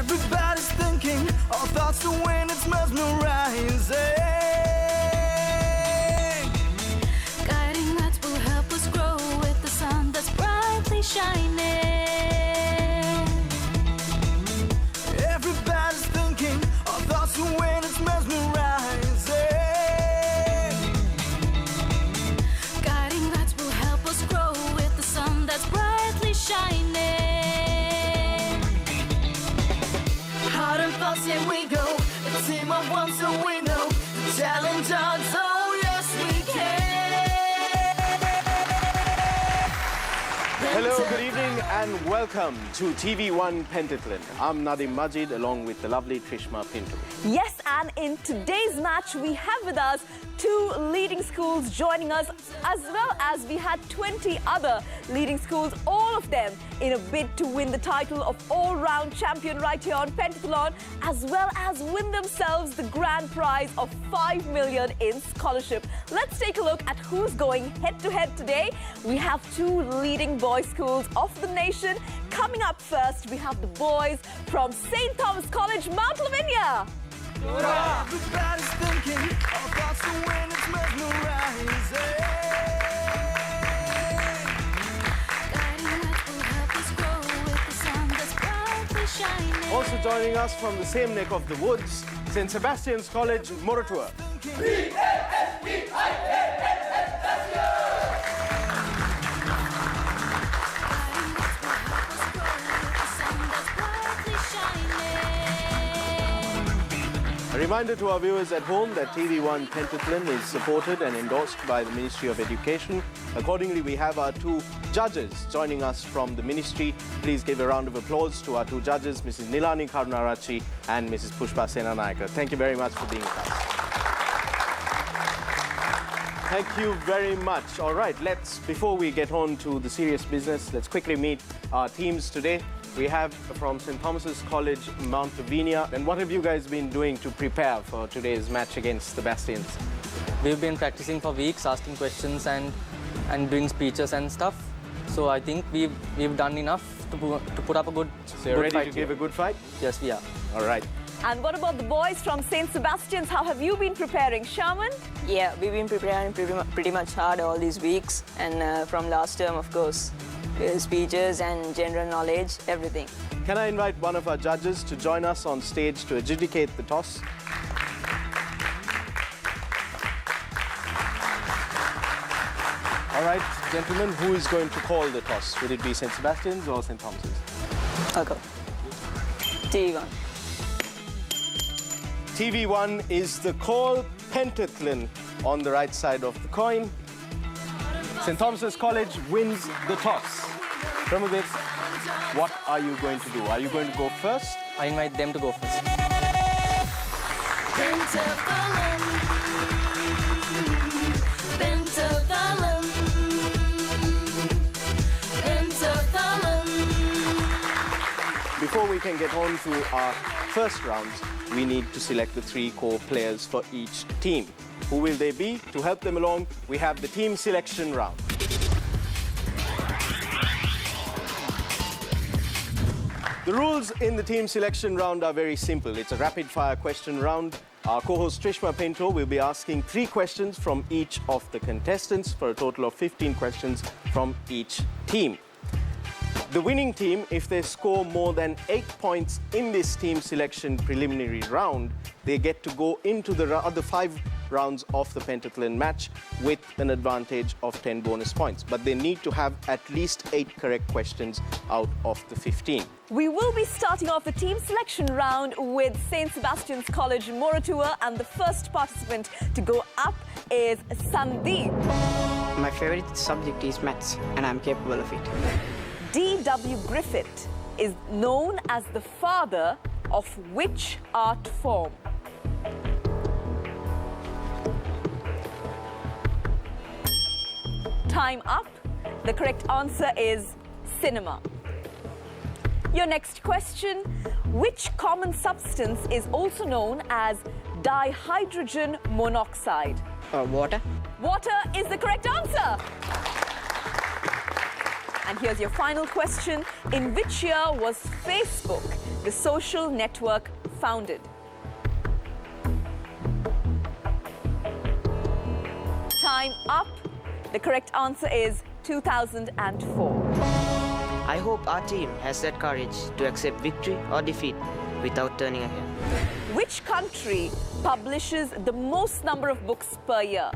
Everybody's thinking, our thoughts to win, it's mesmerizing. Guiding lights will help us grow with the sun that's brightly shining. Everybody's thinking, our thoughts to win, it's mesmerizing. Guiding lights will help us grow with the sun that's brightly shining. Heart and thoughts, here we go. A team of one, so we know. Challenge odds, oh yes we can. Hello, good evening and welcome to TV1 Pentathlon. I'm Nadim Majid along with the lovely Trishma Pinto. Yes, and in today's match, we have with us 2 leading schools joining us, as well as we had 20 other leading schools, all of them in a bid to win the title of all-round champion right here on Pentathlon, as well as win themselves the grand prize of 5 million in scholarship. Let's take a look at who's going head-to-head today. We have 2 leading boys' schools of the nation. Coming up first, we have the boys from St. Thomas College, Mount Lavinia. Everybody's thinking, our thoughts to win, it's mesmerizing. Guiding lights will help us grow with the sun that's brightly shining. Also joining us from the same neck of the woods, St. Sebastian's College, Moratuwa. A reminder to our viewers at home that TV1 Pentathlon is supported and endorsed by the Ministry of Education. Accordingly, we have our 2 judges joining us from the Ministry. Please give a round of applause to our 2 judges, Mrs. Nilani Karunarachi and Mrs. Pushpa Senanayaka. Thank you very much for being with us. Thank you very much. All right, before we get on to the serious business, let's quickly meet our teams today. We have from St. Thomas's College, Mount Lavinia. And what have you guys been doing to prepare for today's match against the Bastions? We've been practicing for weeks, asking questions and doing speeches and stuff. So I think we've done enough to put up a good fight. So you're ready to give a good fight? Yes, we are. All right. And what about the boys from St. Sebastian's? How have you been preparing, Shaman? Yeah, we've been preparing pretty much hard all these weeks, and from last term, of course, speeches and general knowledge, everything. Can I invite one of our judges to join us on stage to adjudicate the toss? All right, gentlemen, who is going to call the toss? Would it be St. Sebastian's or St. Thomas's? I'll go. TV1. TV1 is the call. Pentathlon on the right side of the coin. St. Thomas's College wins the toss. Pramudit, what are you going to do? Are you going to go first? I invite them to go first. Pentathlon. Pentathlon. Pentathlon. Before we can get on to our first rounds, we need to select the 3 core players for each team. Who will they be? To help them along, we have the team selection round. The rules in the team selection round are very simple. It's a rapid-fire question round. Our co-host Trishma Pinto will be asking 3 questions from each of the contestants for a total of 15 questions from each team. The winning team, if they score more than 8 points in this team selection preliminary round, they get to go into the other 5 rounds of the pentathlon match with an advantage of 10 bonus points. But they need to have at least 8 correct questions out of the 15. We will be starting off the team selection round with St. Sebastian's College, Moratuwa, and the first participant to go up is Sandeep. My favorite subject is maths, and I'm capable of it. D.W. Griffith is known as the father of which art form? Time up. The correct answer is cinema. Your next question. Which common substance is also known as dihydrogen monoxide? Water. Water is the correct answer. And here's your final question. In which year was Facebook the social network founded? Time up. The correct answer is 2004. I hope our team has that courage to accept victory or defeat without turning a head. Which country publishes the most number of books per year?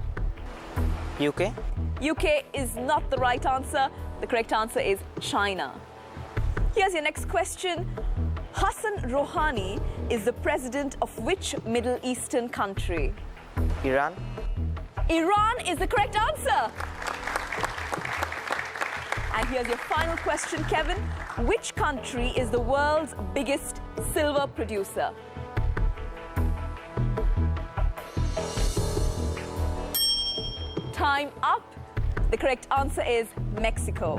UK? UK is not the right answer. The correct answer is China. Here's your next question. Hassan Rouhani is the president of which Middle Eastern country? Iran? Iran is the correct answer. And here's your final question, Kevin. Which country is the world's biggest silver producer? Time up. The correct answer is Mexico.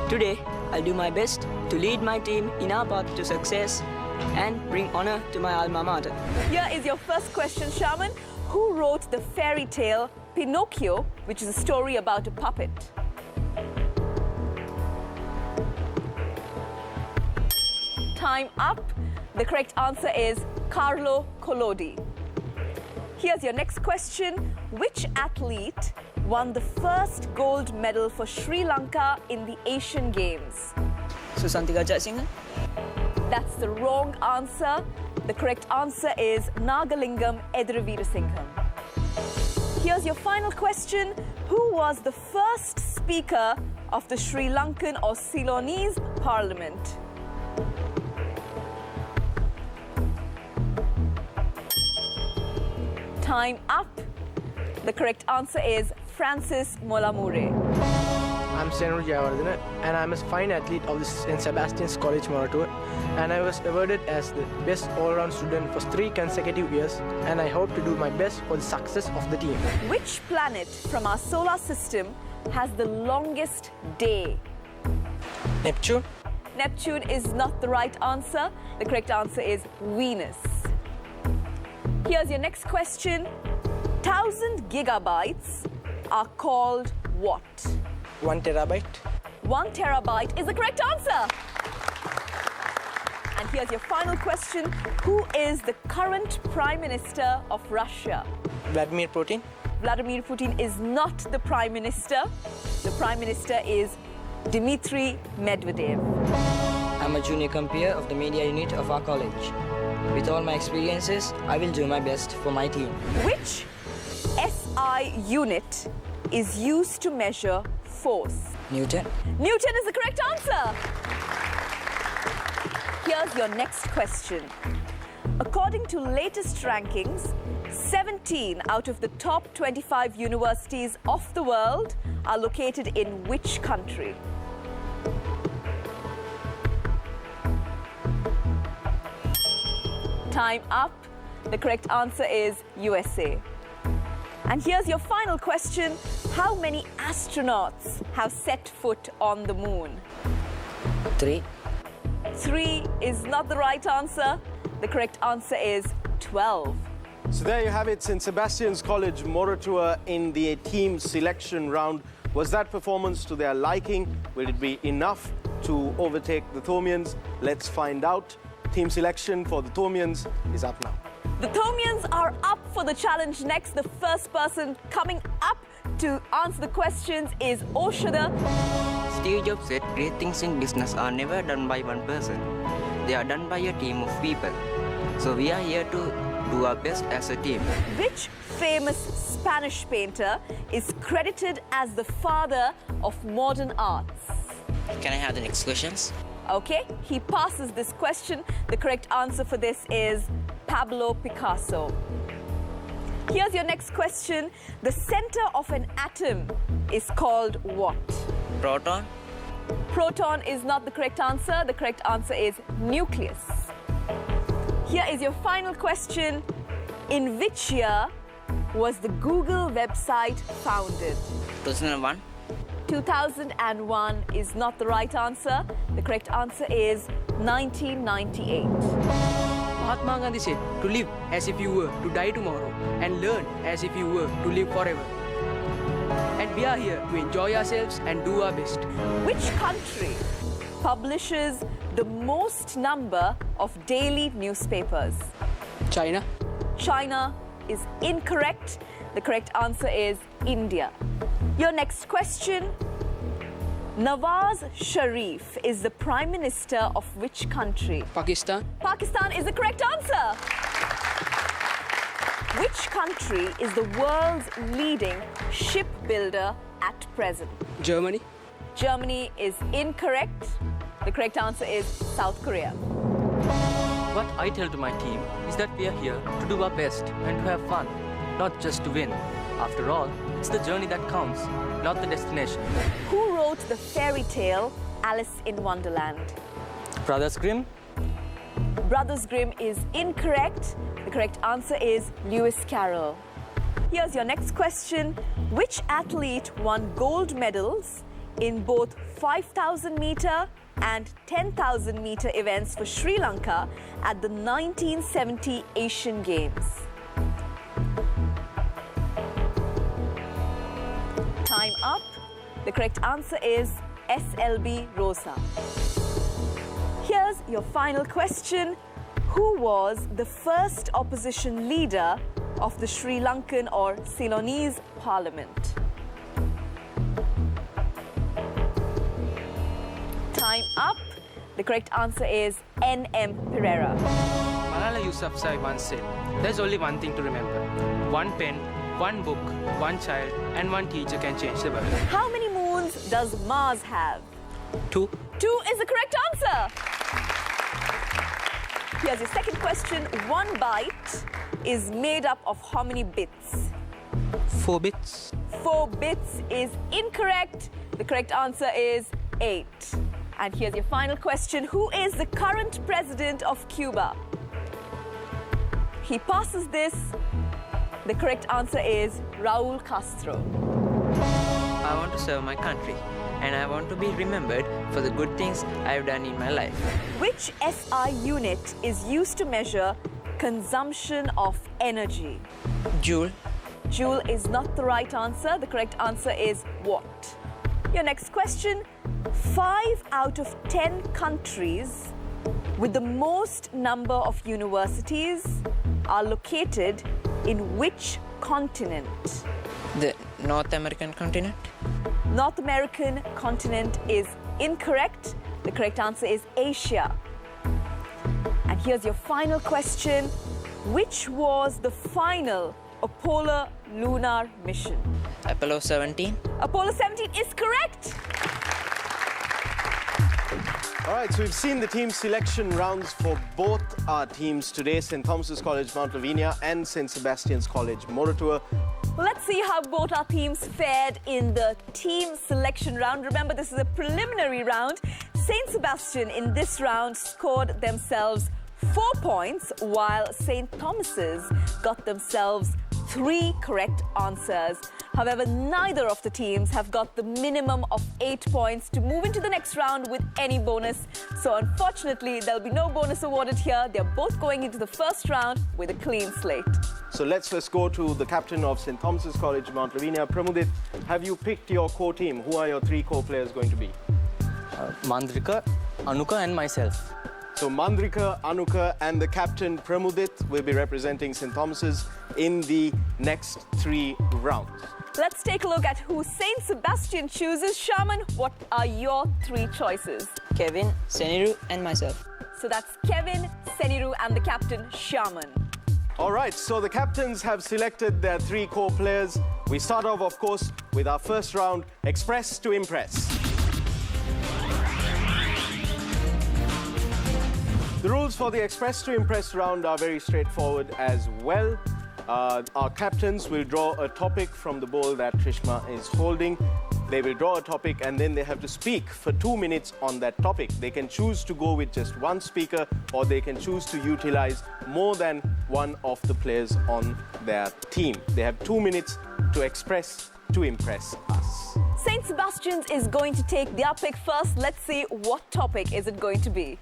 Today, I'll do my best to lead my team in our path to success and bring honor to my alma mater. Here is your first question, Shaman. Who wrote the fairy tale Pinocchio, which is a story about a puppet? Time up. The correct answer is Carlo Collodi. Here's your next question. Which athlete won the first gold medal for Sri Lanka in the Asian Games? Susantika Jayasinghe? That's the wrong answer. The correct answer is Nagalingam Ediraveerasingham. Here's your final question. Who was the first speaker of the Sri Lankan or Ceylonese parliament? Time up. The correct answer is Francis Molamure. I'm Senur Jayawardena and I'm a fine athlete of the St. Sebastian's College Moratour, and I was awarded as the best all-round student for 3 consecutive years, and I hope to do my best for the success of the team. Which planet from our solar system has the longest day? Neptune? Neptune is not the right answer. The correct answer is Venus. Here's your next question. 1,000 gigabytes are called what? 1 terabyte? 1 terabyte is the correct answer. And here's your final question. Who is the current Prime Minister of Russia? Vladimir Putin? Vladimir Putin is not the Prime Minister. The Prime Minister is Dmitry Medvedev. I'm a junior compeer of the media unit of our college. With all my experiences, I will do my best for my team. Which SI unit is used to measure force? Newton? Newton is the correct answer. Here's your next question. According to latest rankings, 17 out of the top 25 universities of the world are located in which country? Time up. The correct answer is USA. And here's your final question. How many astronauts have set foot on the moon? 3. 3 is not the right answer. The correct answer is 12. So there you have it, St. Sebastian's College Moratour in the team selection round. Was that performance to their liking? Will it be enough to overtake the Thomians? Let's find out. Team selection for the Thomians is up now. The Thomians are up for the challenge next. The first person coming up to answer the questions is Oshada. Steve Jobs said great things in business are never done by one person. They are done by a team of people. So we are here to do our best as a team. Which famous Spanish painter is credited as the father of modern arts? Can I have the next questions? Okay, he passes this question. The correct answer for this is Pablo Picasso. Here's your next question. The center of an atom is called what? Proton? Proton is not the correct answer. The correct answer is nucleus. Here is your final question. In which year was the Google website founded? 2001? 2001 is not the right answer. The correct answer is 1998. Mahatma Gandhi said to live as if you were to die tomorrow and learn as if you were to live forever. And we are here to enjoy ourselves and do our best. Which country publishes the most number of daily newspapers? China. China is incorrect. The correct answer is India. Your next question. Nawaz Sharif is the Prime Minister of which country? Pakistan. Pakistan is the correct answer. Which country is the world's leading shipbuilder at present? Germany. Germany is incorrect. The correct answer is South Korea. What I tell to my team is that we are here to do our best and to have fun, not just to win. After all, it's the journey that counts, not the destination. Who wrote the fairy tale Alice in Wonderland? Brothers Grimm. Brothers Grimm is incorrect. The correct answer is Lewis Carroll. Here's your next question. Which athlete won gold medals in both 5,000 meter and 10,000 meter events for Sri Lanka at the 1970 Asian Games? Time up. The correct answer is SLB Rosa. Here's your final question. Who was the first opposition leader of the Sri Lankan or Ceylonese parliament? Time up. The correct answer is N.M. Pereira. Malala Yousafzai once said, there's only one thing to remember. One pen, one book, one child, and one teacher can change the world. How many moons does Mars have? 2. 2 is the correct answer. Here's your second question. 1 byte is made up of how many bits? 4 bits. 4 bits is incorrect. The correct answer is 8. And here's your final question. Who is the current president of Cuba? He passes this. The correct answer is Raul Castro. I want to serve my country, and I want to be remembered for the good things I've done in my life. Which SI unit is used to measure consumption of energy? Joule. Joule is not the right answer. The correct answer is watt. Your next question. 5 out of 10 countries with the most number of universities are located in which continent? The North American continent. North American continent is incorrect. The correct answer is Asia. And here's your final question. Which was the final Apollo lunar mission? Apollo 17. Apollo 17 is correct. All right, so we've seen the team selection rounds for both our teams today, St. Thomas's College, Mount Lavinia and St. Sebastian's College, Moratuwa. Well, let's see how both our teams fared in the team selection round. Remember, this is a preliminary round. St. Sebastian in this round scored themselves 4 points, while St. Thomas's got themselves 3 correct answers. However, neither of the teams have got the minimum of 8 points to move into the next round with any bonus. So unfortunately, there'll be no bonus awarded here. They're both going into the first round with a clean slate. So let's first go to the captain of St. Thomas's College, Mount Lavinia. Pramudit, have you picked your core team? Who are your 3 core players going to be? Mandrika, Anuka and myself. So Mandrika, Anuka and the captain Pramudit will be representing St. Thomas's in the next 3 rounds. Let's take a look at who St. Sebastian chooses. Shaman, what are your 3 choices? Kevin, Seniru, and myself. So that's Kevin, Seniru, and the captain, Shaman. All right, so the captains have selected their 3 core players. We start off, of course, with our first round, Express to Impress. The rules for the Express to Impress round are very straightforward as well. Our captains will draw a topic from the bowl that Trishma is holding. They will draw a topic and then they have to speak for 2 minutes on that topic. They can choose to go with just one speaker, or they can choose to utilize more than one of the players on their team. They have 2 minutes to express to impress us. St. Sebastian's is going to take their pick first. Let's see what topic is it going to be.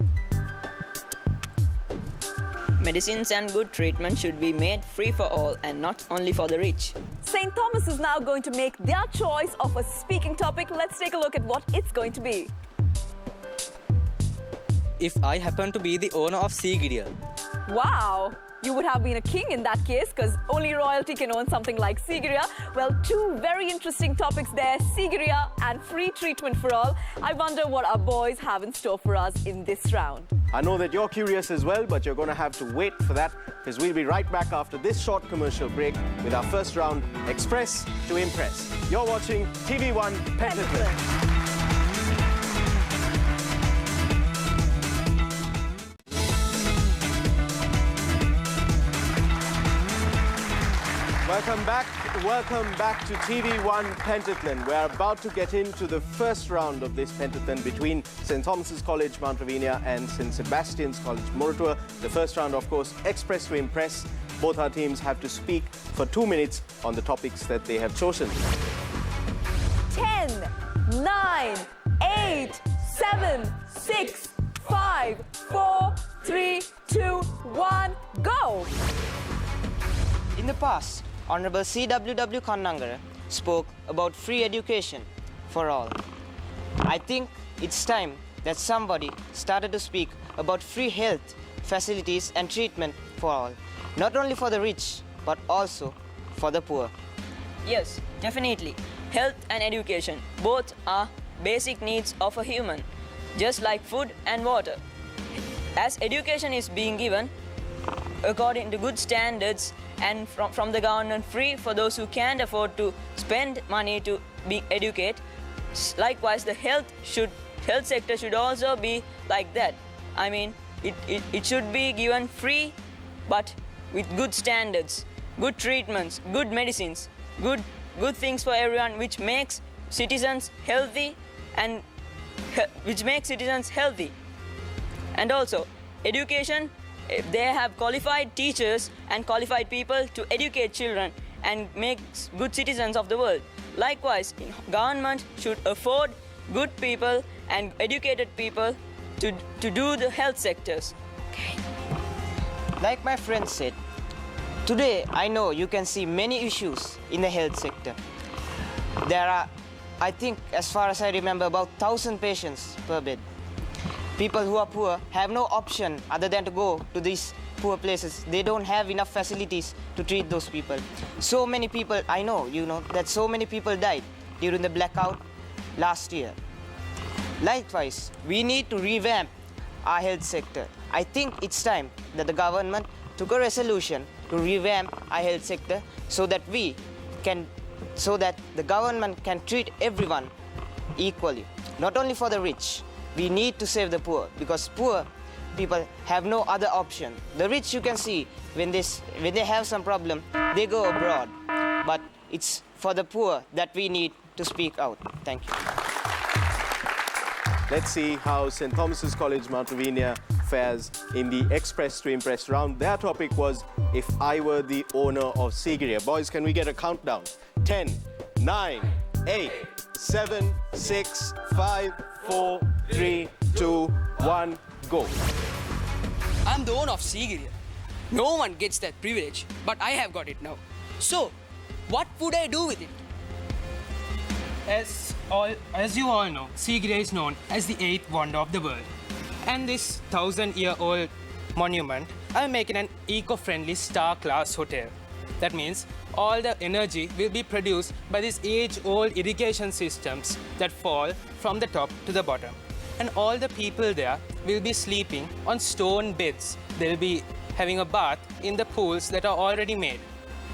Medicines and good treatment should be made free for all and not only for the rich. St. Thomas is now going to make their choice of a speaking topic. Let's take a look at what it's going to be. if I happen to be the owner of Sigiriya. Wow! You would have been a king in that case, because only royalty can own something like Sigiriya. Well, two very interesting topics there, Sigiriya and free treatment for all. I wonder what our boys have in store for us in this round. I know that you're curious as well, but you're going to have to wait for that, because we'll be right back after this short commercial break with our first round, Express to Impress. You're watching TV1 Pentathlon. Welcome back to TV1 Pentathlon. We're about to get into the first round of this pentathlon between St. Thomas's College, Mount Ravinia and St. Sebastian's College, Moratuwa. The first round, of course, Express to Impress. Both our teams have to speak for 2 minutes on the topics that they have chosen. 10, 9, 8, 7, 6, 5, 4, 3, 2, 1, go! In the past, Honorable C.W.W. Kannangara spoke about free education for all. I think it's time that somebody started to speak about free health facilities and treatment for all, not only for the rich, but also for the poor. Yes, definitely. Health and education, both are basic needs of a human, just like food and water. As education is being given according to good standards and from the government, free for those who can't afford to spend money to be educated. Likewise, the health sector should also be like that. I mean, it should be given free, but with good standards, good treatments, good medicines, good things for everyone, which makes citizens healthy and And also, education. They have qualified teachers and qualified people to educate children and make good citizens of the world. Likewise, government should afford good people and educated people to do the health sectors. Okay. Like my friend said, today I know you can see many issues in the health sector. There are, I think, as far as I remember, about 1,000 patients per bed. People who are poor have no option other than to go to these poor places. They don't have enough facilities to treat those people. So many people, I know, you know, that so many people died during the blackout last year. Likewise, we need to revamp our health sector. I think it's time that the government took a resolution to revamp our health sector so that the government can treat everyone equally, not only for the rich. We need to save the poor, because poor people have no other option. The rich, you can see, when they have some problem, they go abroad. But it's for the poor that we need to speak out. Thank you. Let's see how St. Thomas's College, Mount Ravinia fares in the Express to Impress round. Their topic was, if I were the owner of Sigiriya. Boys, can we get a countdown? 10, 9, 8, 7, 6, 5, 4, 3, 2, 1, go. I'm the owner of Sigiriya. No one gets that privilege, but I have got it now. So, what would I do with it? As you all know, Sigiriya is known as the 8th wonder of the world. And this 1,000-year-old monument, I'm making an eco-friendly star-class hotel. That means all the energy will be produced by these age-old irrigation systems that fall from the top to the bottom. And all the people there will be sleeping on stone beds. They'll be having a bath in the pools that are already made.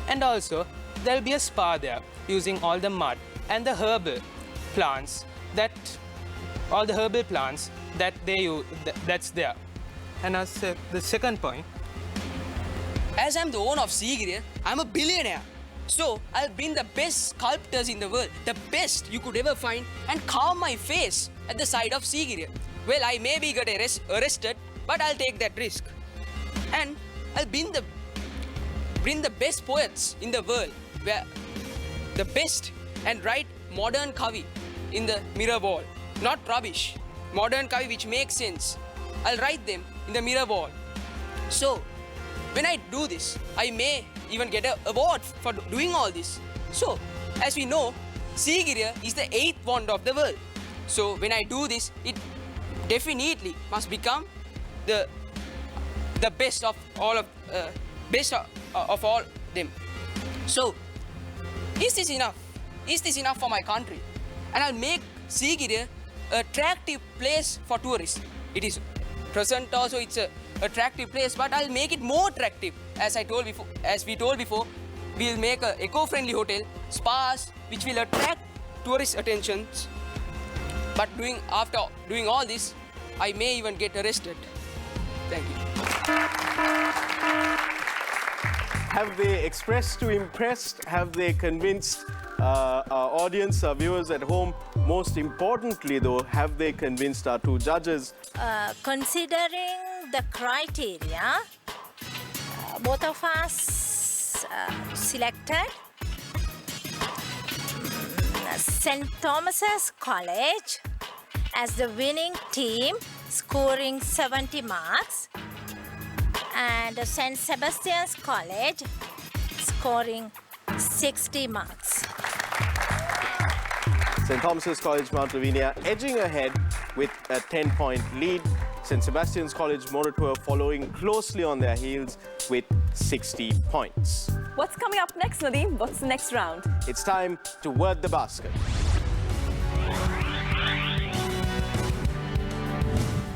And also, there'll be a spa there using all the mud and the herbal plants that's they use, that's there. And as the second point, as I'm the owner of Sigiriya, I'm a billionaire. So I'll bring the best sculptors in the world, the best you could ever find, and carve my face at the side of Sigiriya. Well, I maybe get arrested, but I'll take that risk. And I'll bring the best poets in the world, where the best, and write modern kavi in the mirror wall. Not rubbish, modern kavi which makes sense. I'll write them in the mirror wall. So, when I do this, I may even get an award for doing all this. So, as we know, Sigiriya is the 8th wonder of the world. So, when I do this, it definitely must become the best of all of all them. So, is this enough? Is this enough for my country? And I'll make Sigiriya an attractive place for tourists. It is present also, it's a attractive place, but I'll make it more attractive. As we told before, we'll make an eco-friendly hotel, spas, which will attract tourist attentions. But after doing all this, I may even get arrested. Thank you. Have they expressed to impressed? Have they convinced our audience, our viewers at home? Most importantly, though, have they convinced our two judges? Considering the criteria, both of us selected St. Thomas's College as the winning team, scoring 70 marks, and St. Sebastian's College scoring 60 marks. St. Thomas's College, Mount Lavinia, edging ahead with a 10-point lead. St. Sebastian's College, Moratuwa, following closely on their heels with 60 points. What's coming up next, Nadeem? What's the next round? It's time to word the basket.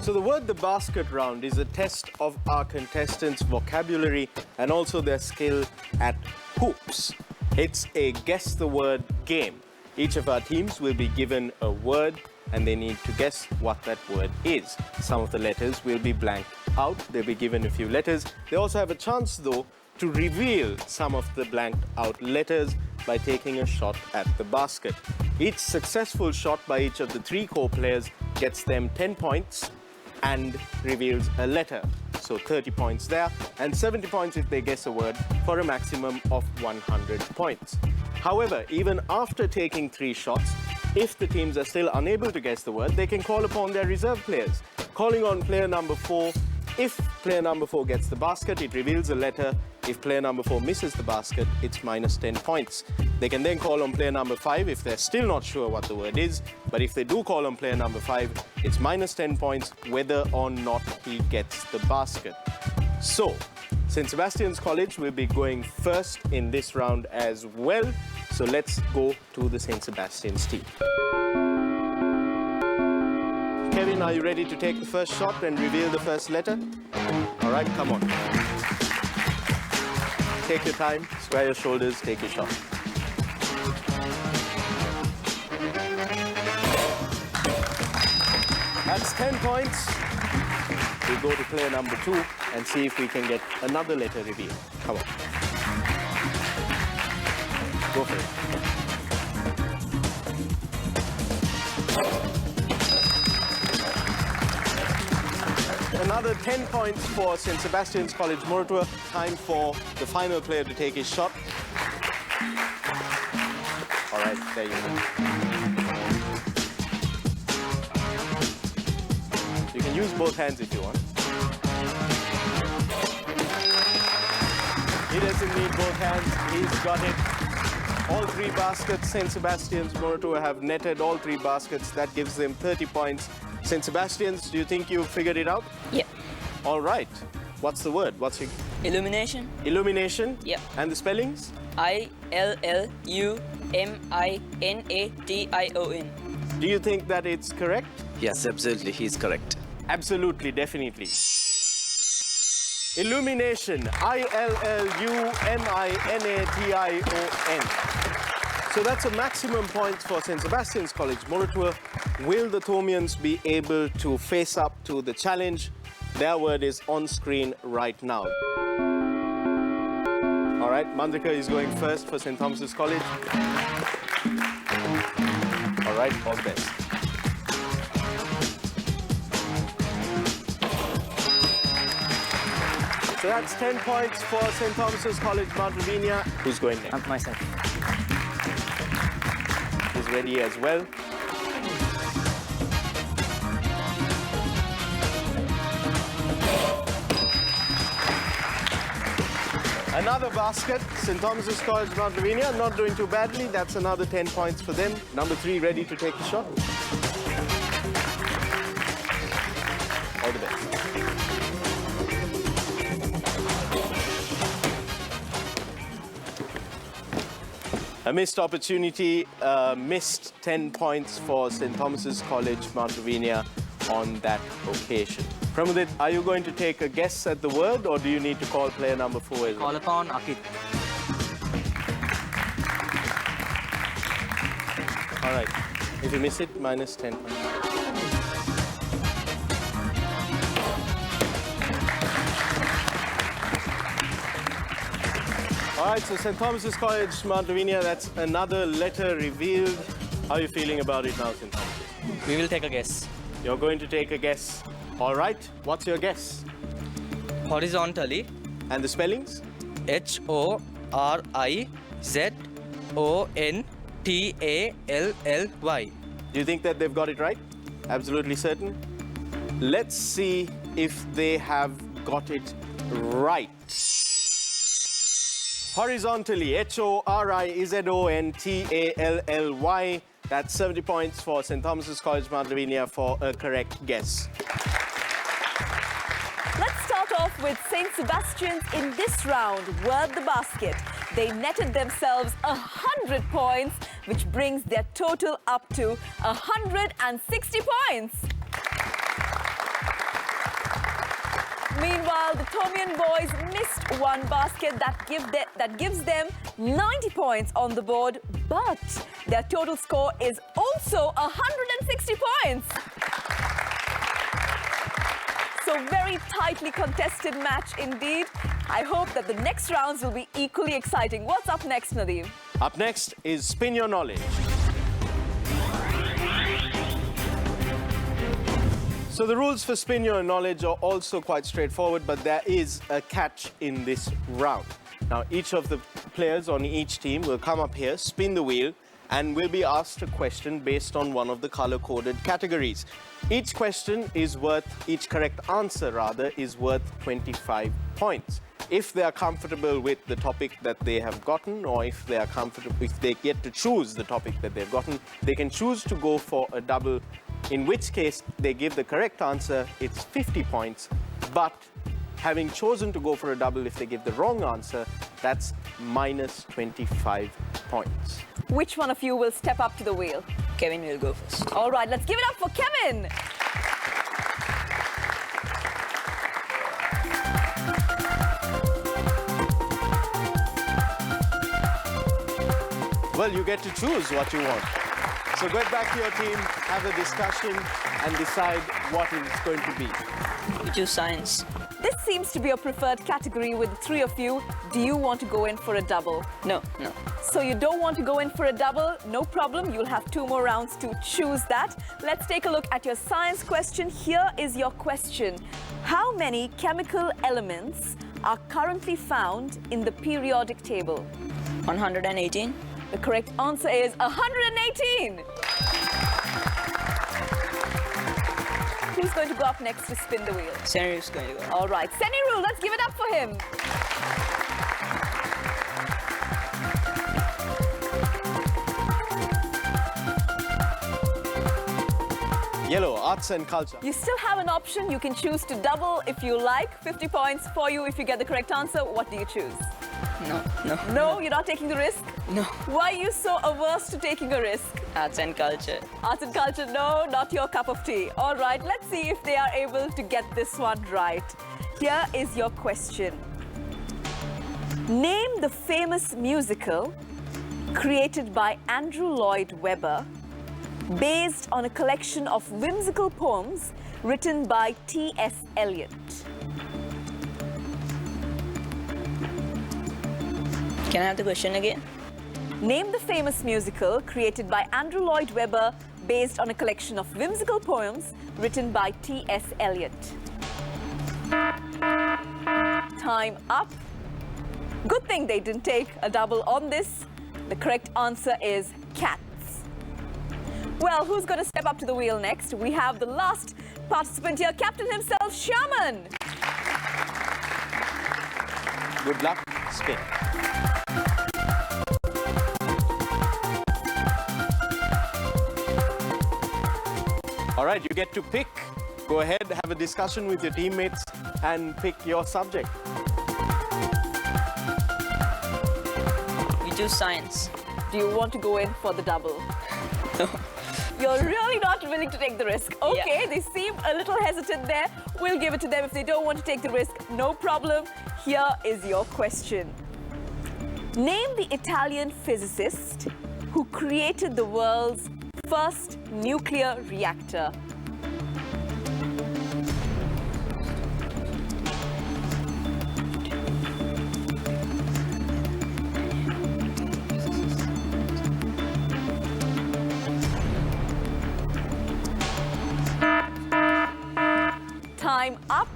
So the word the basket round is a test of our contestants' vocabulary and also their skill at hoops. It's a guess the word game. Each of our teams will be given a word and they need to guess what that word is. Some of the letters will be blanked out. They'll be given a few letters. They also have a chance, though, to reveal some of the blanked out letters by taking a shot at the basket. Each successful shot by each of the three core players gets them 10 points and reveals a letter. So 30 points there and 70 points if they guess a word for a maximum of 100 points. However, even after taking 3 shots, if the teams are still unable to guess the word, they can call upon their reserve players. Calling on player number 4, if player number 4 gets the basket, it reveals a letter. If player number 4 misses the basket, it's minus 10 points. They can then call on player number 5 if they're still not sure what the word is. But if they do call on player number 5, it's minus 10 points whether or not he gets the basket. So, St. Sebastian's College will be going first in this round as well. So let's go to the St. Sebastian's team. Kevin, are you ready to take the first shot and reveal the first letter? All right, come on. Take your time, square your shoulders, take your shot. That's 10 points. We'll go to player number 2 and see if we can get another letter revealed. Come on. Go for it. Another 10 points for St. Sebastian's College, Moratuwa. Time for the final player to take his shot. All right, there you go. You can use both hands if you want. He doesn't need both hands. He's got it. All 3 baskets, St. Sebastian's, Moratuwa have netted all 3 baskets. That gives them 30 points. St. Sebastian's, do you think you figured it out? Yeah. All right. What's the word? What's your... Illumination. Illumination? Yeah. And the spellings? ILLUMINATION. Do you think that it's correct? Yes, absolutely. He's correct. Absolutely, definitely. Illumination. ILLUMINATION. So that's a maximum point for St. Sebastian's College, Moratuwa. Will the Thomians be able to face up to the challenge? Their word is on screen right now. All right, Mandrika is going first for St. Thomas's College. All right, all best. So that's 10 points for St. Thomas's College, Mount Lavinia. Who's going next? Myself. Is ready as well. Another basket. St. Thomas's College, Mount Lavinia, not doing too badly. That's another 10 points for them. Number 3 ready to take the shot. All the best. A missed opportunity, missed 10 points for St. Thomas's College, Mount Ravinia on that occasion. Pramudit, are you going to take a guess at the word or do you need to call player number 4 as well? Call upon Akit. All right. If you miss it, minus 10 points. All right, so St. Thomas's College, Mount Ravinia, that's another letter revealed. How are you feeling about it now, St. Thomas's? We will take a guess. You're going to take a guess. All right, what's your guess? Horizontally. And the spellings? Horizontally. Do you think that they've got it right? Absolutely certain? Let's see if they have got it right. Horizontally, Horizontally. That's 70 points for St. Thomas's College, Mount Ravinia for a correct guess. Let's start off with St. Sebastian's in this round, Word the Basket. They netted themselves 100 points, which brings their total up to 160 points. Meanwhile, the Tomian boys missed one basket that gives them 90 points on the board, but their total score is also 160 points. So very tightly contested match indeed. I hope that the next rounds will be equally exciting. What's up next, Nadeem? Up next is Spin Your Knowledge. So the rules for Spin Your Knowledge are also quite straightforward, but there is a catch in this round. Now, each of the players on each team will come up here, spin the wheel, and will be asked a question based on one of the color-coded categories. Each correct answer rather, is worth 25 points. If they are comfortable with the topic that they have gotten, or if they get to choose the topic that they've gotten, they can choose to go for a double, in which case they give the correct answer, it's 50 points. But having chosen to go for a double, if they give the wrong answer, that's minus 25 points. Which one of you will step up to the wheel? Kevin will go first. All right, let's give it up for Kevin. Well, you get to choose what you want. So get back to your team, have a discussion, and decide what it is going to be. We choose science. This seems to be your preferred category with the three of you. Do you want to go in for a double? No. So you don't want to go in for a double? No problem. You'll have 2 more rounds to choose that. Let's take a look at your science question. Here is your question. How many chemical elements are currently found in the periodic table? 118. The correct answer is 118. Who's going to go up next to spin the wheel? Senru is going to go. All right, Senru, let's give it up for him. Yellow, arts and culture. You still have an option. You can choose to double if you like. 50 points for you if you get the correct answer. What do you choose? No. No, you're not taking the risk? No. Why are you so averse to taking a risk? Arts and culture. Arts and culture, no, not your cup of tea. All right, let's see if they are able to get this one right. Here is your question. Name the famous musical created by Andrew Lloyd Webber based on a collection of whimsical poems written by T.S. Eliot. Can I have the question again? Name the famous musical created by Andrew Lloyd Webber based on a collection of whimsical poems written by T.S. Eliot. Time up. Good thing they didn't take a double on this. The correct answer is Cats. Well, who's going to step up to the wheel next? We have the last participant here, Captain himself, Shaman. Good luck, spin. All right, you get to pick Go ahead, have a discussion with your teammates and pick your subject. We choose science. Do you want to go in for the double? No. You're really not willing to take the risk. Okay, Yeah. they seem a little hesitant there. We'll give it to them. If they don't want to take the risk, no problem. Here is your question. Name the Italian physicist who created the world's first nuclear reactor. Time up.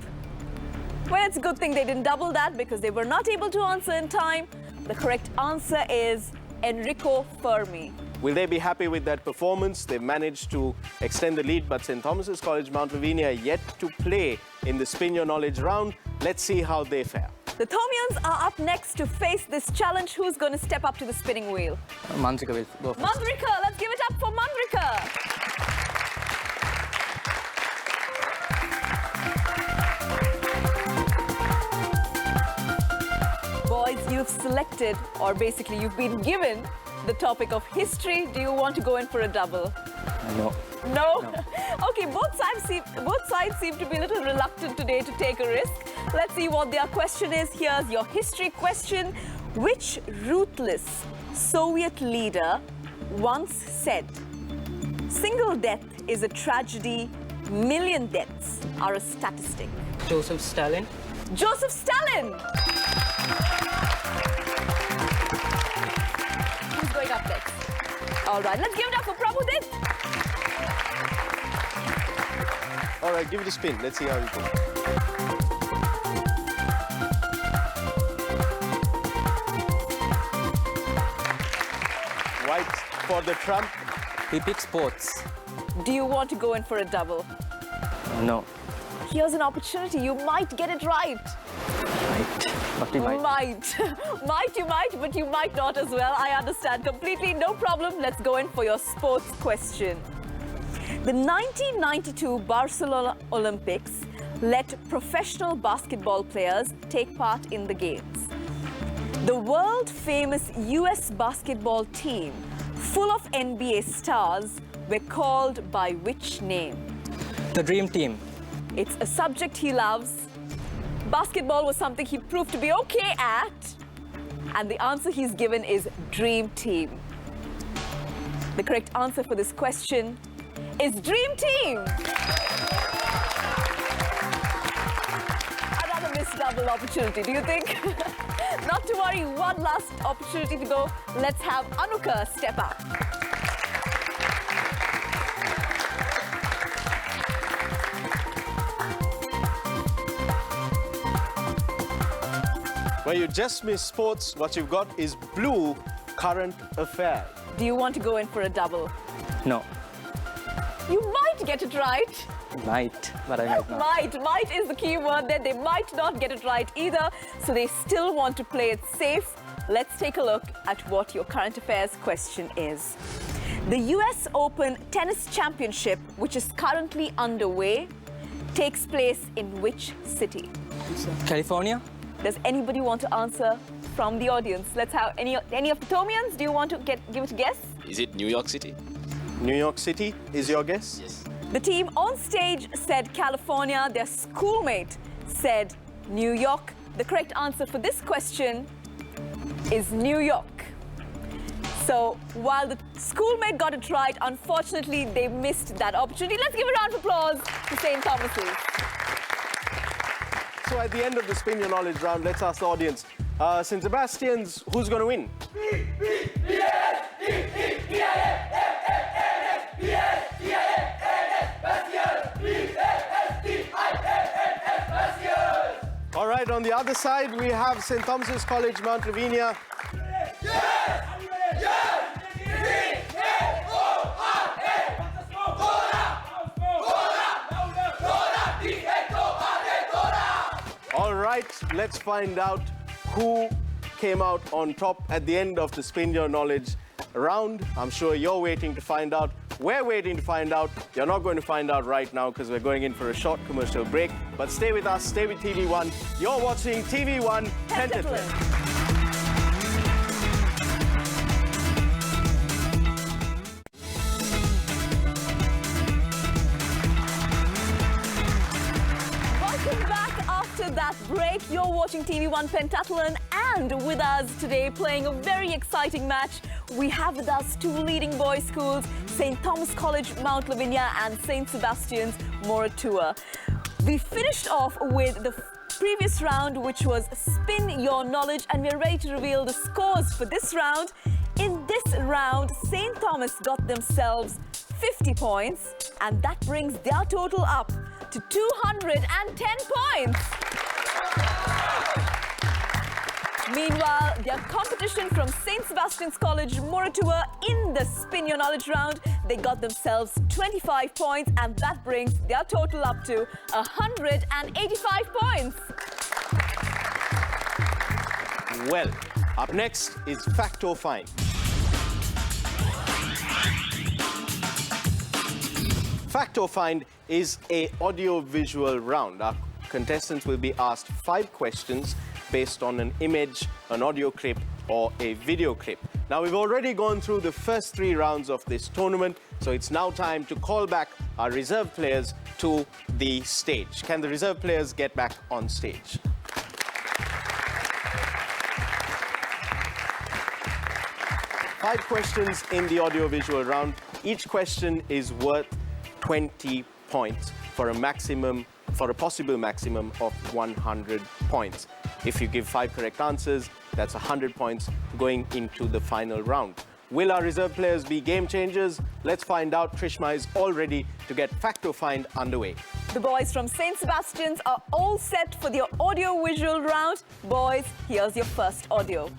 Well, it's a good thing they didn't double that because they were not able to answer in time. The correct answer is Enrico Fermi. Will they be happy with that performance? They've managed to extend the lead, but St. Thomas's College Mount Lavinia yet to play in the Spin Your Knowledge round. Let's see how they fare. The Thomians are up next to face this challenge. Who's going to step up to the spinning wheel? Mantrika will go first. Mandrika, let's give it up for Mandrika. Boys, you've selected, or basically you've been given the topic of history. Do you want to go in for a double? No. No? Okay, both sides seem to be a little reluctant today to take a risk. Let's see what their question is. Here's your history question. Which ruthless Soviet leader once said, "Single death is a tragedy, million deaths are a statistic"? Joseph Stalin. Joseph Stalin! Who's going up next? All right, let's give it up for Prabhudev. All right, give it a spin. Let's see how it goes. White for the trump. We pick sports. Do you want to go in for a double? No. Here's an opportunity. You might get it right. But we might. Might, you might, but you might not as well. I understand completely. No problem. Let's go in for your sports question. The 1992 Barcelona Olympics let professional basketball players take part in the games. The world-famous US basketball team, full of NBA stars, were called by which name? The Dream Team. It's a subject he loves. Basketball was something he proved to be okay at. And the answer he's given is Dream Team. The correct answer for this question is Dream Team. Another missed double opportunity, do you think? Not to worry, one last opportunity to go. Let's have Anuka step up. Well, you just missed sports. What you've got is blue current affairs. Do you want to go in for a double? No. You might get it right. Might, but I might not. Might is the key word there. They might not get it right either, so they still want to play it safe. Let's take a look at what your current affairs question is. The US Open Tennis Championship, which is currently underway, takes place in which city? California? Does anybody want to answer from the audience? Let's have any of the Thomians. Do you want to give it a guess? Is it New York City? New York City is your guess? Yes. The team on stage said California. Their schoolmate said New York. The correct answer for this question is New York. So while the schoolmate got it right, unfortunately, they missed that opportunity. Let's give a round of applause to St. Thomas's. So at the end of the Spin Your Knowledge round, let's ask the audience, St. Sebastian's, who's going to win? All right, on the other side, we have St. Thomas's College, Mount Lavinia. All right, let's find out who came out on top at the end of the Spin Your Knowledge round. I'm sure you're waiting to find out We're waiting to find out. You're not going to find out right now because we're going in for a short commercial break. But stay with us, stay with TV1. You're watching TV1 Pentathlon. That break, you're watching TV1 Pentathlon, and with us today playing a very exciting match, we have with us two leading boys' schools, St. Thomas College, Mount Lavinia, and St. Sebastian's Moratuwa. We finished off with the previous round, which was Spin Your Knowledge, and we're ready to reveal the scores for this round. In this round, St. Thomas got themselves 50 points, and that brings their total up to 210 points. Meanwhile, their competition from St. Sebastian's College, Moratuwa, in the Spin Your Knowledge round, they got themselves 25 points, and that brings their total up to 185 points. Well, up next is Fact or Find. Fact or Find is an audio-visual round. Our contestants will be asked 5 questions based on an image, an audio clip, or a video clip. Now, we've already gone through the first 3 rounds of this tournament, so it's now time to call back our reserve players to the stage. Can the reserve players get back on stage? Five questions in the audio-visual round. Each question is worth 20 points for a possible maximum of 100 points. If you give 5 correct answers, that's 100 points going into the final round. Will our reserve players be game changers? Let's find out. Trishma is all ready to get Fact or Find underway. The boys from St. Sebastian's are all set for the audio-visual round. Boys, here's your first audio.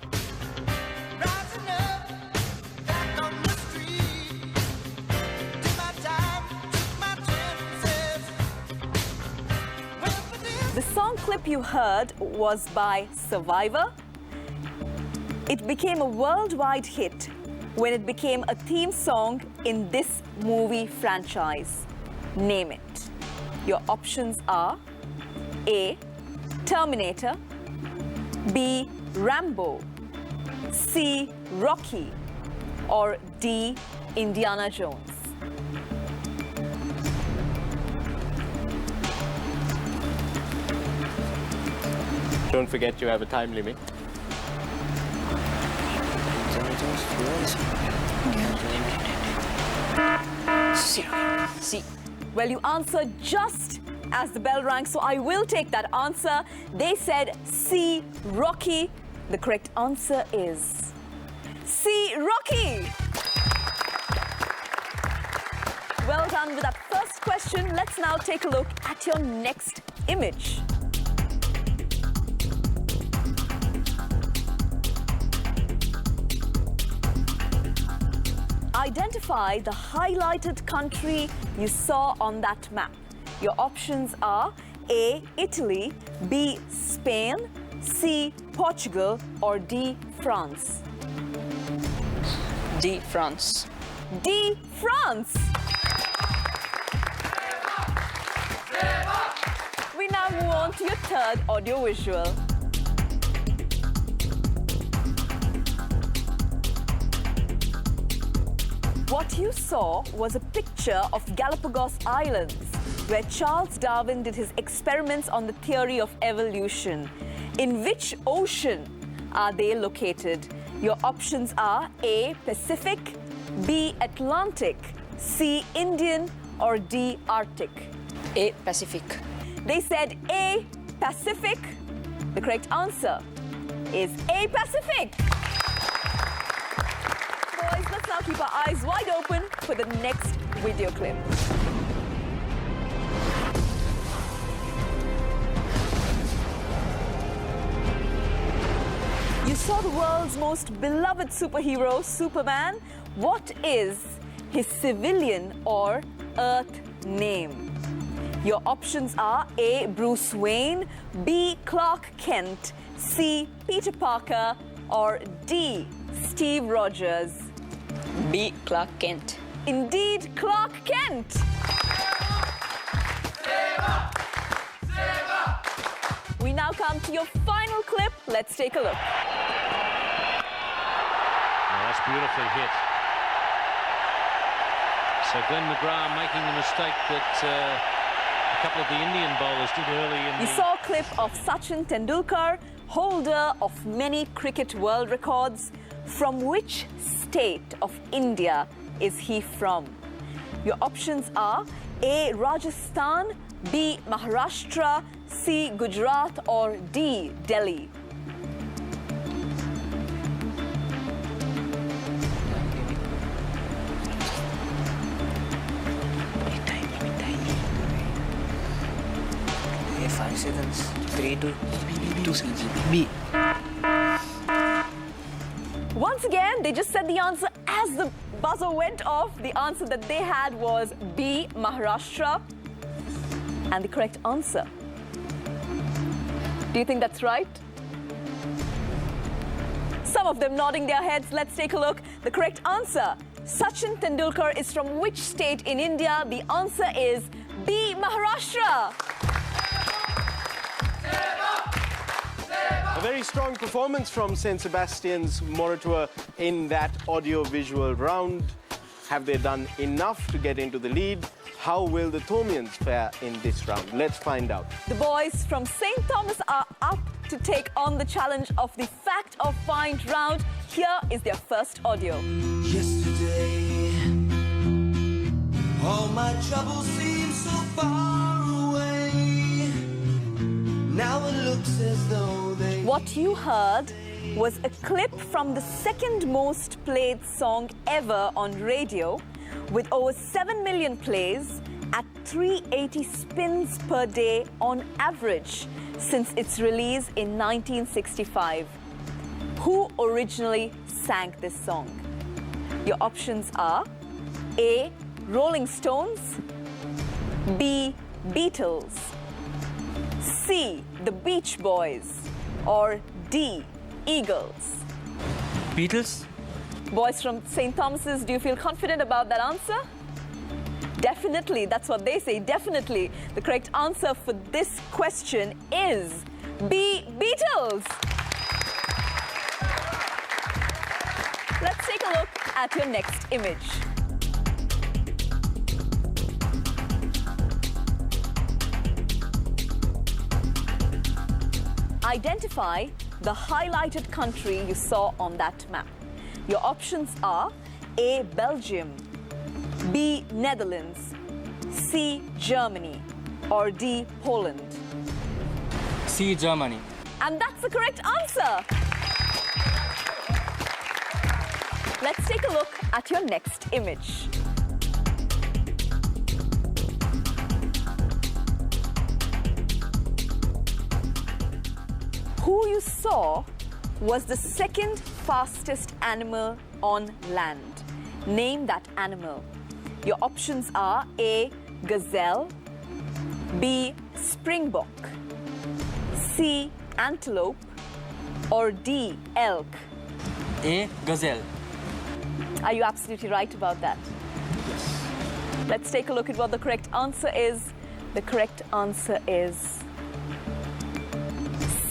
The song clip you heard was by Survivor. It became a worldwide hit when it became a theme song in this movie franchise. Name it. Your options are A. Terminator, B. Rambo, C. Rocky, or D. Indiana Jones. Don't forget you have a time limit. C. Well, you answered just as the bell rang, so I will take that answer. They said C. Rocky. The correct answer is C. Rocky. Well done with that first question. Let's now take a look at your next image. Identify the highlighted country you saw on that map. Your options are A. Italy, B. Spain, C. Portugal, or D. France. D. France. D. France. We now move on to your third audio-visual. What you saw was a picture of Galapagos Islands, where Charles Darwin did his experiments on the theory of evolution. In which ocean are they located? Your options are A. Pacific, B. Atlantic, C. Indian, or D. Arctic. A. Pacific. They said A. Pacific. The correct answer is A. Pacific. Boys, let's now keep our eyes wide open for the next video clip. You saw the world's most beloved superhero, Superman. What is his civilian or Earth name? Your options are A. Bruce Wayne, B. Clark Kent, C. Peter Parker, or D. Steve Rogers. B. Clark Kent. indeed Clark Kent. We now come to your final clip. Let's take a look. That's beautifully hit. So Glenn McGrath making the mistake that a couple of the Indian bowlers did early in You saw a clip of Sachin Tendulkar, holder of many cricket world records. From which state of India is he from? Your options are A. Rajasthan, B. Maharashtra, C. Gujarat, or D. Delhi. Yeah, 5 seconds. 3, 2, 2 seconds. B. Once again, they just said the answer as the buzzer went off. The answer that they had was B. Maharashtra. And the correct answer. Do you think that's right? Some of them nodding their heads. Let's take a look. The correct answer. Sachin Tendulkar is from which state in India? The answer is B. Maharashtra. A very strong performance from St. Sebastian's Moratua in that audio-visual round. Have they done enough to get into the lead? How will the Thomians fare in this round? Let's find out. The boys from St. Thomas are up to take on the challenge of the Fact or Find round. Here is their first audio. Yesterday, all my troubles seem so far away. Now it looks as though they... What you heard was a clip from the second most played song ever on radio, with over 7 million plays at 380 spins per day on average since its release in 1965. Who originally sang this song? Your options are A. Rolling Stones, B. Beatles, C. The Beach Boys, or D. Eagles. Beatles? Boys from St. Thomas's, do you feel confident about that answer? Definitely, that's what they say, definitely. The correct answer for this question is B. Beatles. Let's take a look at your next image. Identify the highlighted country you saw on that map. Your options are A. Belgium, B. Netherlands, C. Germany, or D. Poland. C. Germany. And that's the correct answer. Let's take a look at your next image. Who you saw was the second fastest animal on land. Name that animal. Your options are A. Gazelle, B. Springbok, C. Antelope, or D. Elk. A. Gazelle. Are you absolutely right about that? Yes. Let's take a look at what the correct answer is. The correct answer is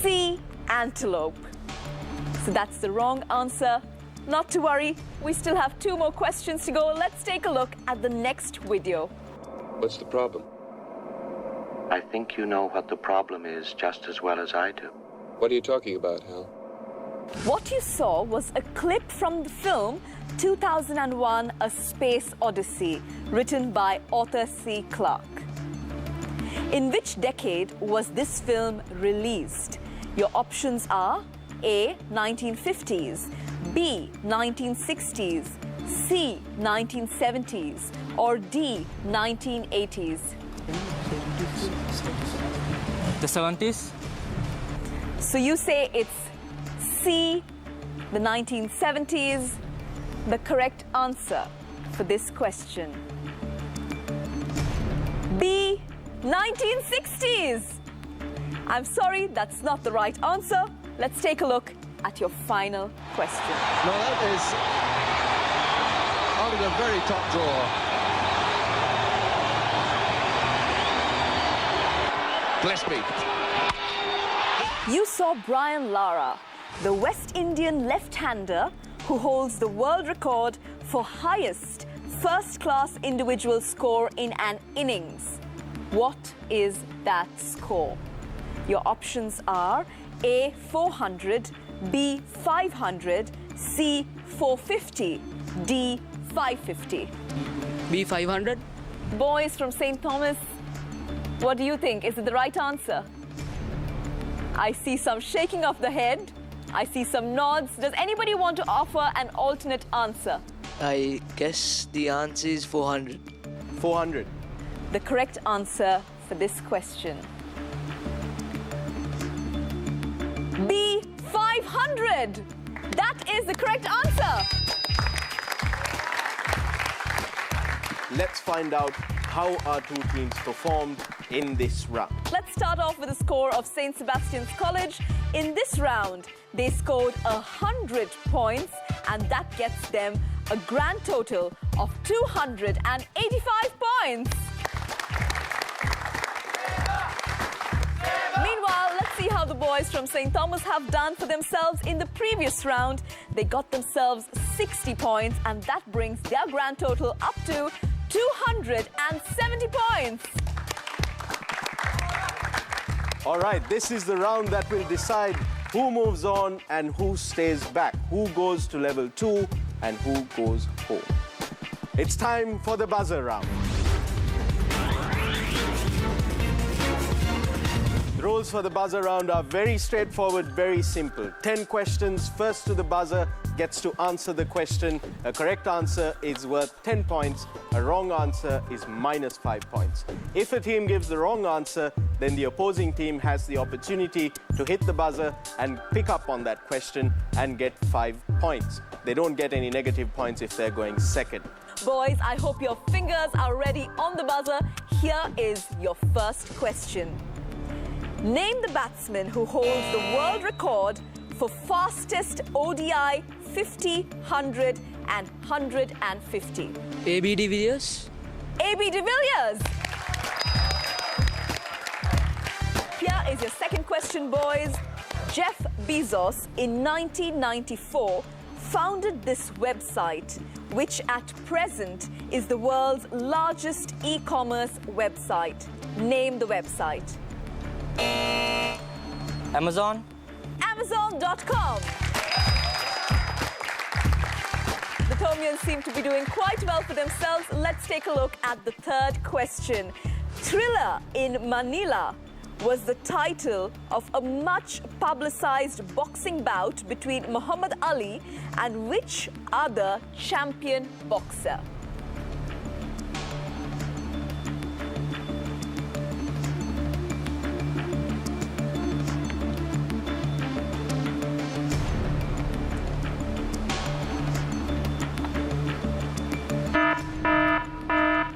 C. Antelope. So that's the wrong answer. Not to worry, we still have 2 more questions to go. Let's take a look at the next video. What's the problem? I think you know what the problem is just as well as I do. What are you talking about, Hal? What you saw was a clip from the film 2001: A Space Odyssey, written by Arthur C. Clarke. In which decade was this film released? Your options are A. 1950s, B. 1960s, C. 1970s, or D. 1980s. The 70s? So you say it's C, the 1970s. The correct answer for this question. B, 1960s. I'm sorry, that's not the right answer. Let's take a look at your final question. No, that is holding a very top draw. Gillespie. You saw Brian Lara, the West Indian left-hander who holds the world record for highest first-class individual score in an innings. What is that score? Your options are A, 400, B, 500, C, 450, D, 550. B 500. Boys from St. Thomas, what do you think? Is it the right answer? I see some shaking of the head. I see some nods. Does anybody want to offer an alternate answer? I guess the answer is 400. 400. The correct answer for this question. B, 500. That is the correct answer. Let's find out how our two teams performed in this round. Let's start off with a score of St. Sebastian's College. In this round, they scored 100 points, and that gets them a grand total of 285 points. Meanwhile, let's see how the boys from St. Thomas have done for themselves in the previous round. They got themselves 60 points, and that brings their grand total up to 270 points. All right, this is the round that will decide who moves on and who stays back, who goes to level 2 and who goes home. It's time for the buzzer round. The rules for the buzzer round are very straightforward, very simple. 10 questions, first to the buzzer gets to answer the question. A correct answer is worth 10 points. A wrong answer is minus 5 points. If a team gives the wrong answer, then the opposing team has the opportunity to hit the buzzer and pick up on that question and get 5 points. They don't get any negative points if they're going second. Boys, I hope your fingers are ready on the buzzer. Here is your first question. Name the batsman who holds the world record for fastest ODI 50, 100 and 150. AB de Villiers. AB de Villiers. Here is your second question, boys. Jeff Bezos, in 1994, founded this website, which at present is the world's largest e-commerce website. Name the website. Amazon. Amazon.com. The Tomians seem to be doing quite well for themselves. Let's take a look at the third question. Thriller in Manila was the title of a much publicized boxing bout between Muhammad Ali and which other champion boxer?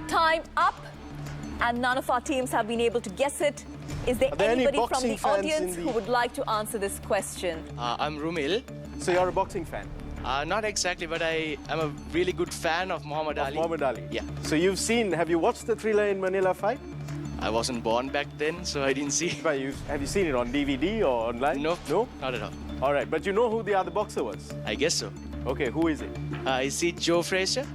Time up, and none of our teams have been able to guess it. Is there anybody from the audience who would like to answer this question? I'm Rumil. So you're a boxing fan? Not exactly, but I am a really good fan of Muhammad Ali. Muhammad Ali? Yeah. So have you watched the Thriller in Manila fight? I wasn't born back then, so I didn't see. But have you seen it on DVD or online? No. No? Not at all. All right, but you know who the other boxer was? I guess so. Okay, who is it? Is it Joe Frazier?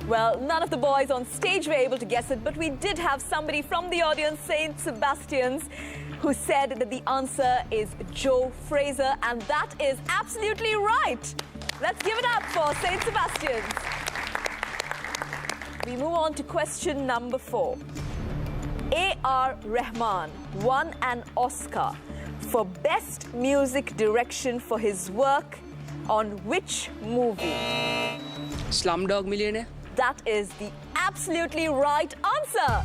Well, none of the boys on stage were able to guess it, but we did have somebody from the audience, St. Sebastian's, who said that the answer is Joe Frazier, and that is absolutely right. Let's give it up for St. Sebastian's. We move on to question number 4. A.R. Rahman won an Oscar for Best Music Direction for his work on which movie? Slumdog Millionaire. That is the absolutely right answer.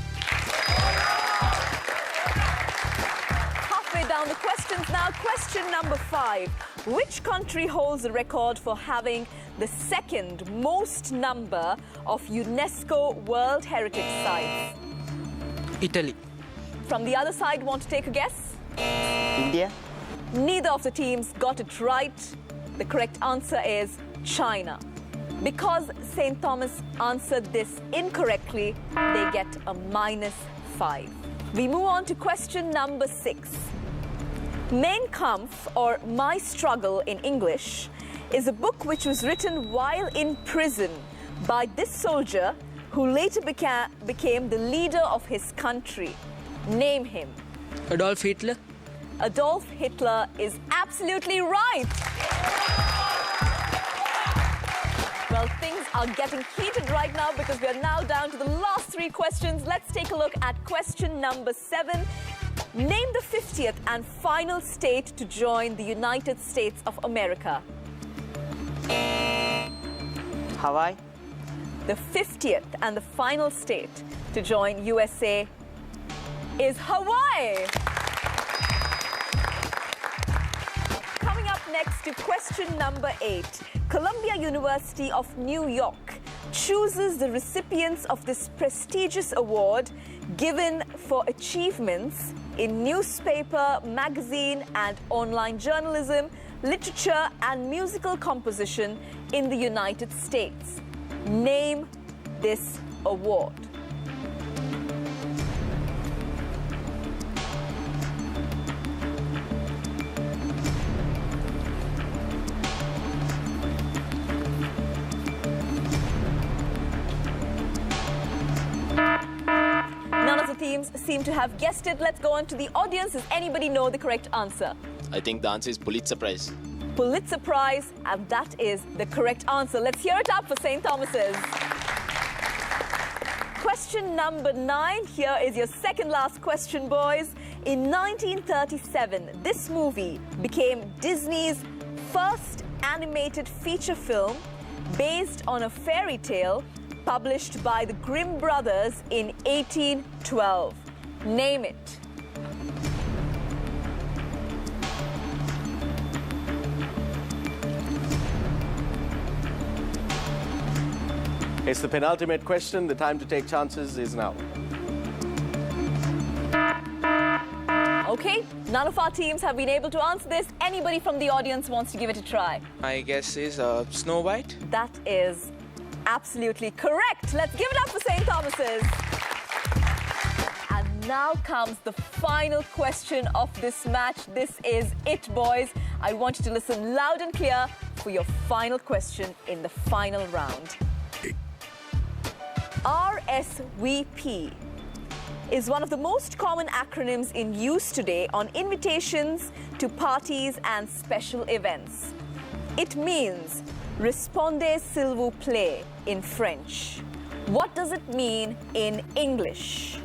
Halfway down the questions now. Question number 5. Which country holds the record for having the second most number of UNESCO World Heritage Sites? Italy. From the other side, want to take a guess? India. Neither of the teams got it right. The correct answer is China. Because St. Thomas answered this incorrectly, they get a -5. We move on to question number 6. Mein Kampf, or My Struggle in English, is a book which was written while in prison by this soldier who later became the leader of his country. Name him. Adolf Hitler. Adolf Hitler is absolutely right. Well, things are getting heated right now because we are now down to the last 3 questions. Let's take a look at question number 7. Name the 50th and final state to join the United States of America. Hawaii. The 50th and the final state to join USA is Hawaii. Coming up next to question number 8. Columbia University of New York chooses the recipients of this prestigious award given for achievements in newspaper, magazine, and online journalism, literature, and musical composition in the United States. Name this award. None of the teams seem to have guessed it. Let's go on to the audience. Does anybody know the correct answer? I think the answer is Pulitzer Prize. Pulitzer Prize, and that is the correct answer. Let's hear it up for St. Thomas's. Question number 9. Here is your second last question, boys. In 1937, this movie became Disney's first animated feature film based on a fairy tale published by the Grimm brothers in 1812. Name it. It's the penultimate question. The time to take chances is now. Okay, none of our teams have been able to answer this. Anybody from the audience wants to give it a try? My guess is Snow White. That is absolutely correct. Let's give it up for St. Thomas's. And now comes the final question of this match. This is it, boys. I want you to listen loud and clear for your final question in the final round. RSVP is one of the most common acronyms in use today on invitations to parties and special events. It means Respondez s'il vous plaît in French. What does it mean in English?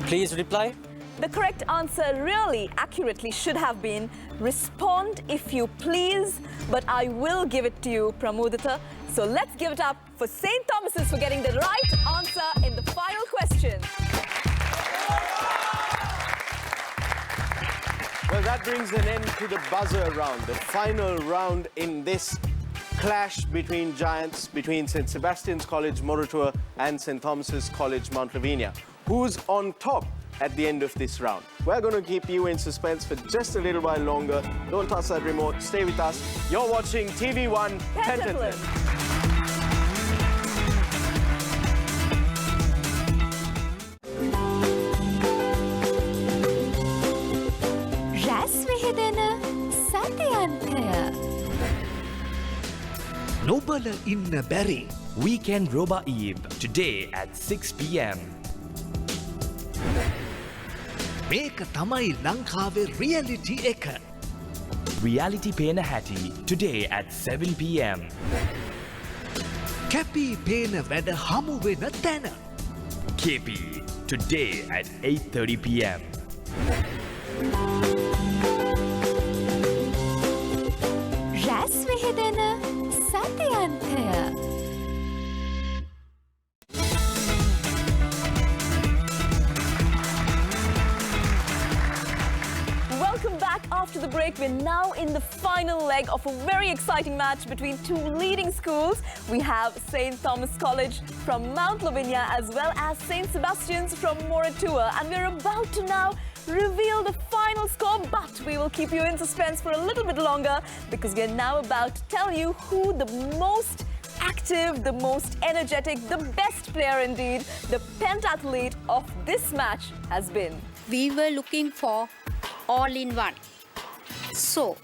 Please reply. The correct answer really accurately should have been respond if you please, but I will give it to you, Pramudita. So let's give it up for St. Thomas's for getting the right answer in the final question. Well, that brings an end to the buzzer round, the final round in this clash between giants, between St. Sebastian's College, Moratuwa, and St. Thomas's College, Mount Lavinia. Who's on top at the end of this round? We're going to keep you in suspense for just a little while longer. Don't toss that remote. Stay with us. You're watching TV1 Pentathlon. Nobala inna berry. Weekend Roba Eve today at 6 p.m. Meka tamai Lankawe reality eka. Reality Pena Hattie today at 7 p.m. Kepi Pena Veda Hamu Vena Tana. KP today at 8:30 p.m. රැස් විහිදෙන සතියන්තය. Welcome back after the break. We're now in the final leg of a very exciting match between two leading schools. We have St. Thomas College from Mount Lavinia as well as St. Sebastian's from Moratuwa. And we're about to now reveal the final score, but we will keep you in suspense for a little bit longer because we are now about to tell you who the most active, the most energetic, the best player indeed, the pentathlete of this match has been. We were looking for all-in-one. So,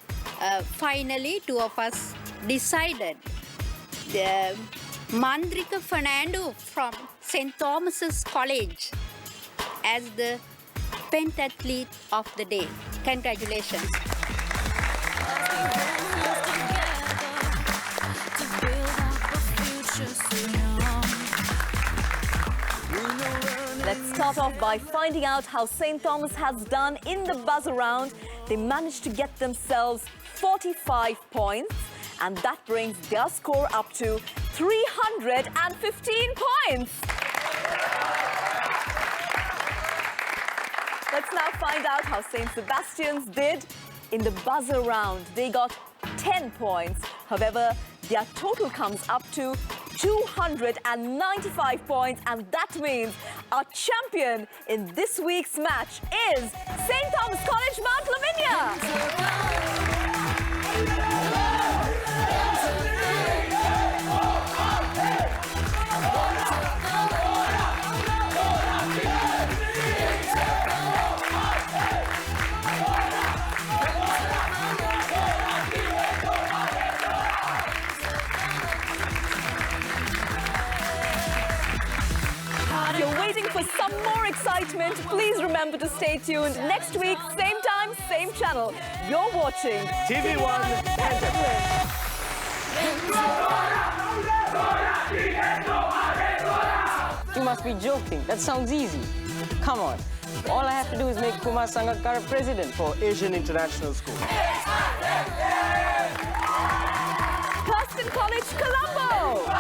finally, two of us decided. The Mandrika Fernando from St. Thomas's College as the pentathlete of the day. Congratulations. Let's start off by finding out how St. Thomas has done in the buzzer round. They managed to get themselves 45 points, and that brings their score up to 315 points. Let's now find out how St.Sebastian's did in the buzzer round. They got 10 points. However, their total comes up to 295 points, and that means our champion in this week's match is St. Thomas College, Mount Lavinia. If you're waiting for some more excitement, please remember to stay tuned. Next week, same time, same channel. You're watching TV1 Pentathlon. You must be joking. That sounds easy. Come on. All I have to do is make Kumar Sangakkara president for Asian International School. Kirsten College, Colombo.